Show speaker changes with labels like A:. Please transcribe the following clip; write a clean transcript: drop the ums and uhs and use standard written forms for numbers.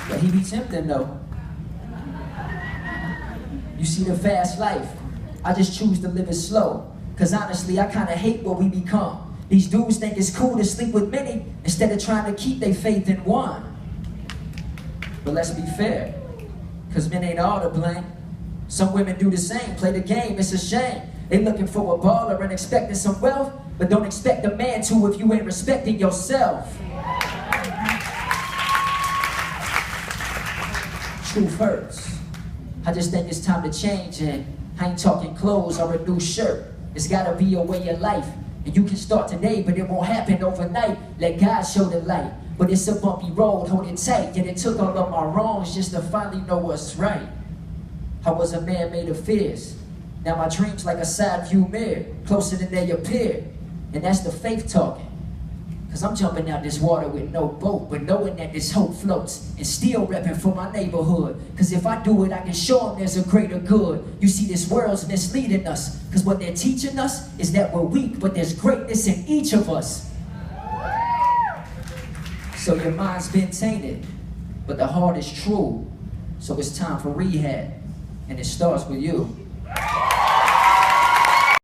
A: But he be tempting though. You see the fast life, I just choose to live it slow. Cause honestly, I kinda hate what we become. These dudes think it's cool to sleep with many instead of trying to keep their faith in one. But let's be fair, cause men ain't all to blame. Some women do the same, play the game, it's a shame. They looking for a baller and expecting some wealth, but don't expect a man to if you ain't respecting yourself. Truth hurts. I just think it's time to change, and I ain't talking clothes or a new shirt. It's gotta be a way of life. And you can start today, but it won't happen overnight. Let God show the light. But it's a bumpy road, hold it tight. Yet it took all of my wrongs just to finally know what's right. I was a man made of fears. Now my dreams like a side view mirror, closer than they appear. And that's the faith talking. Cause I'm jumping out this water with no boat, but knowing that this hope floats, and still repping for my neighborhood. Cause if I do it, I can show them there's a greater good. You see, this world's misleading us, cause what they're teaching us is that we're weak, but there's greatness in each of us. So your mind's been tainted, but the heart is true. So it's time for rehab, and it starts with you.